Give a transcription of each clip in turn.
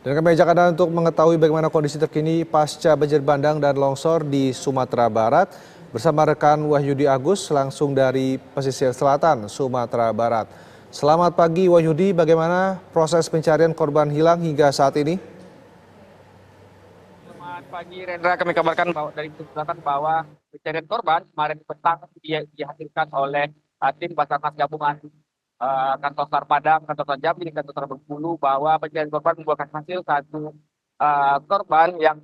Dan kami ajak Anda untuk mengetahui bagaimana kondisi terkini pasca banjir bandang dan longsor di Sumatera Barat bersama rekan Wahyudi Agus langsung dari pesisir selatan Sumatera Barat. Selamat pagi Wahyudi, bagaimana proses pencarian korban hilang hingga saat ini? Selamat pagi Rendra, kami kabarkan bahwa dari selatan bahwa pencarian korban kemarin petang dihasilkan oleh tim Basarnas gabungan kantor SAR Padang, kantor SAR Jambi, kantor SAR Bengkulu bahwa pencarian korban membuahkan hasil satu korban yang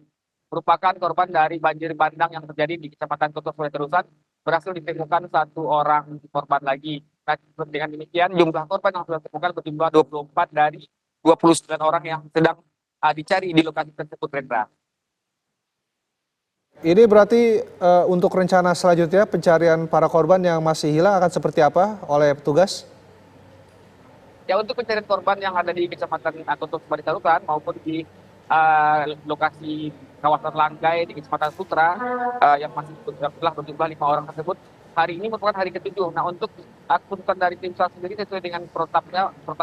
merupakan korban dari banjir bandang yang terjadi di Kecamatan Koto Sungai Terusan berhasil ditemukan satu orang korban lagi. Nah, dengan demikian jumlah korban yang sudah ditemukan berjumlah 24 dari 29 orang yang sedang dicari di lokasi tersebut, Rendra. Ini berarti untuk rencana selanjutnya pencarian para korban yang masih hilang akan seperti apa oleh petugas? Ya, untuk pencarian korban yang ada di Kecamatan Koto Sungai Terusan maupun di lokasi kawasan Langgai di Kecamatan Sutra yang masih telah berjumlah 5 orang tersebut, hari ini merupakan hari ke-7. Nah, untuk keputusan dari tim SAR sendiri sesuai dengan protap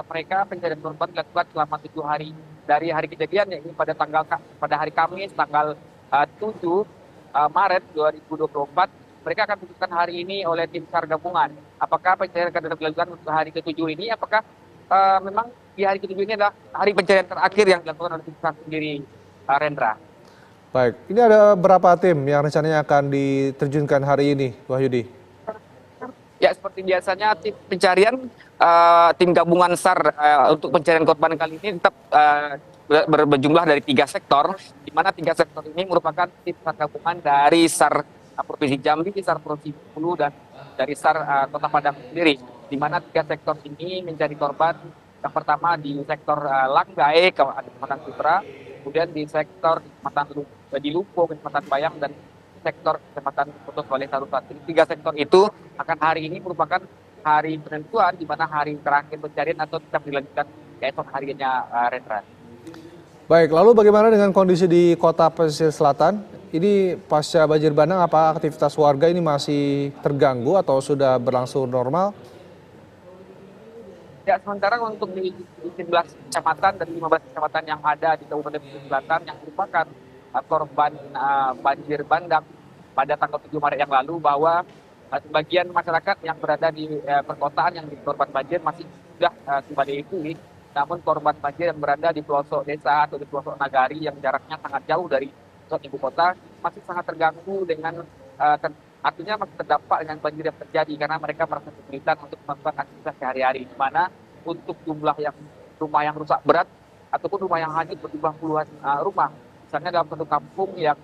mereka, pencarian korban dilakukan selama 7 hari dari hari kejadian, yaitu pada hari Kamis tanggal 7 Maret 2024. Mereka akan diputuskan hari ini oleh tim SAR gabungan. Apakah pencarian akan dilakukan untuk hari ke-7 ini? Apakah memang di hari ke-7 ini adalah hari pencarian terakhir yang dilakukan oleh tim SAR sendiri, Rendra? Baik, ini ada berapa tim yang rencananya akan diterjunkan hari ini, Wahyudi? Ya, seperti biasanya tim pencarian tim gabungan SAR untuk pencarian korban kali ini tetap berjumlah dari 3 sektor, di mana 3 sektor ini merupakan tim SAR gabungan dari SAR Provinsi Jambi, SAR Provinsi Bengkulu, dan dari SAR Kota Padang sendiri, di mana 3 sektor ini mencari korban. Yang pertama di sektor Langgai, Kecamatan Sutra, kemudian di sektor di Lupo, Kecamatan Bayang, dan sektor Kecamatan Koto Sungai Terusan. 3 sektor itu akan hari ini merupakan hari penentuan, di mana hari terakhir pencarian atau tetap dilanjutkan keesok harinya, Rendra. Baik, lalu bagaimana dengan kondisi di kota pesisir selatan? Ini pasca banjir bandang, apa aktivitas warga ini masih terganggu atau sudah berlangsung normal? Ya, sementara untuk di 19 kecamatan dan 15 kecamatan yang ada di Kabupaten Pesisir Selatan yang merupakan korban banjir bandang pada tanggal 7 Maret yang lalu, bahwa sebagian masyarakat yang berada di perkotaan yang di korban banjir masih sudah kembali pulih. Namun korban banjir yang berada di pelosok desa atau di pelosok nagari yang jaraknya sangat jauh dari pusat ibu kota masih sangat terganggu dengan artinya masih terdampak dengan banjir yang terjadi, karena mereka merasa kesulitan untuk melakukan aktivitas sehari-hari, di mana untuk jumlah rumah yang rusak berat ataupun rumah yang hanyut berjumlah puluhan rumah. Misalnya dalam satu kampung yang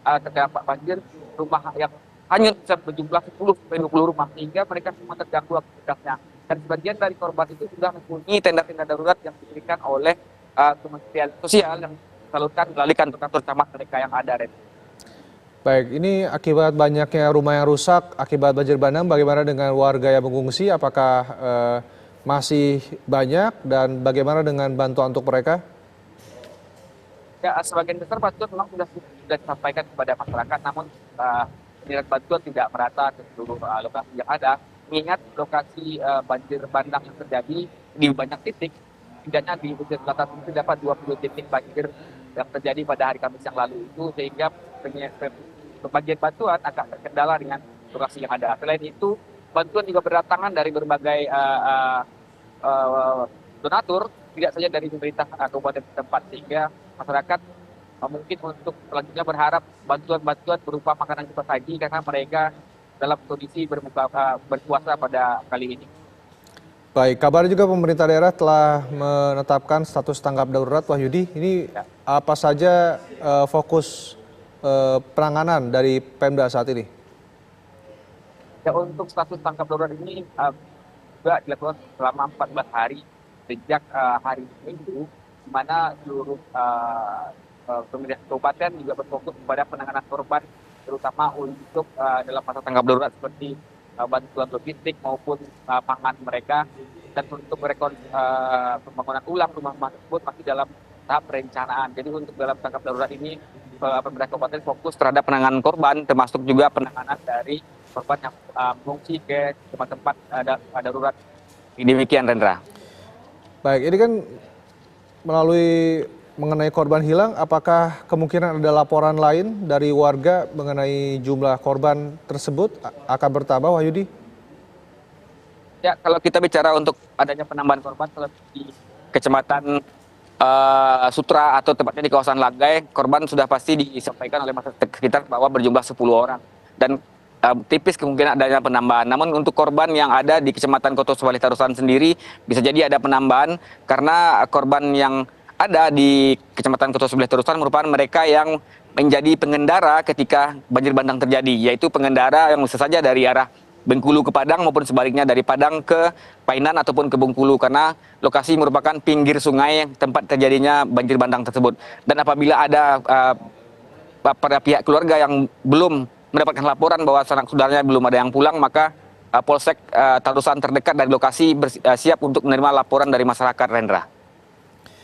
terdampak banjir, rumah yang hanyut bisa berjumlah 10-20 rumah, sehingga mereka semua terganggu aktivitasnya. Dan sebagian dari korban itu sudah mempunyai tenda-tenda darurat yang diberikan oleh Kementerian Sosial yang disalurkan melalui kantor-kantor camat mereka yang ada, Ren. Baik, ini akibat banyaknya rumah yang rusak akibat banjir bandang, bagaimana dengan warga yang mengungsi? Apakah masih banyak dan bagaimana dengan bantuan untuk mereka? Ya, sebagian besar bantuan memang sudah disampaikan kepada masyarakat, namun penyerahan bantuan tidak merata ke seluruh lokasi yang ada. Mengingat lokasi banjir bandang yang terjadi di banyak titik, setidaknya di pesisir selatan itu dapat 20 titik banjir yang terjadi pada hari Kamis yang lalu itu, sehingga pembagian bantuan agak terkendala dengan lokasi yang ada. Selain itu, bantuan juga berdatangan dari berbagai donatur, tidak saja dari pemerintah kabupaten setempat, sehingga masyarakat mungkin untuk selanjutnya berharap bantuan-bantuan berupa makanan cepat saji, karena mereka dalam kondisi berpuasa pada kali ini. Baik, kabar juga pemerintah daerah telah menetapkan status tanggap darurat, Wahyudi. Ini apa saja fokus penanganan dari Pemda saat ini? Ya, untuk status tanggap darurat ini juga dilakukan selama 14 hari sejak hari Minggu, di mana seluruh pemerintah kabupaten juga berfokus kepada penanganan korban, terutama untuk dalam masa tanggap darurat seperti bantuan logistik maupun pangan mereka, dan untuk pembangunan ulang rumah tersebut masih dalam tahap perencanaan. Jadi untuk dalam tanggap darurat ini pemerintah kabupaten fokus terhadap penanganan korban, termasuk juga penanganan dari korban yang mengungsi ke tempat-tempat darurat. Demikian, Rendra. Baik, ini kan melalui mengenai korban hilang, apakah kemungkinan ada laporan lain dari warga mengenai jumlah korban tersebut akan bertambah, Wahyudi? Ya, kalau kita bicara untuk adanya penambahan korban kalau di Kecamatan Sutra atau tepatnya di kawasan Lagai, korban sudah pasti disampaikan oleh masyarakat sekitar bahwa berjumlah 10 orang. Dan tipis kemungkinan adanya penambahan. Namun untuk korban yang ada di Kecamatan Koto Subali Tarusan sendiri, bisa jadi ada penambahan karena korban yang ada di Kecamatan Koto Subali Tarusan merupakan mereka yang menjadi pengendara ketika banjir bandang terjadi, yaitu pengendara yang bisa saja dari arah Bengkulu ke Padang maupun sebaliknya dari Padang ke Painan ataupun ke Bengkulu, karena lokasi merupakan pinggir sungai tempat terjadinya banjir bandang tersebut. Dan apabila ada pada pihak keluarga yang belum mendapatkan laporan bahwa sanak saudaranya belum ada yang pulang, maka Polsek Tarusan terdekat dari lokasi siap untuk menerima laporan dari masyarakat, Rendra.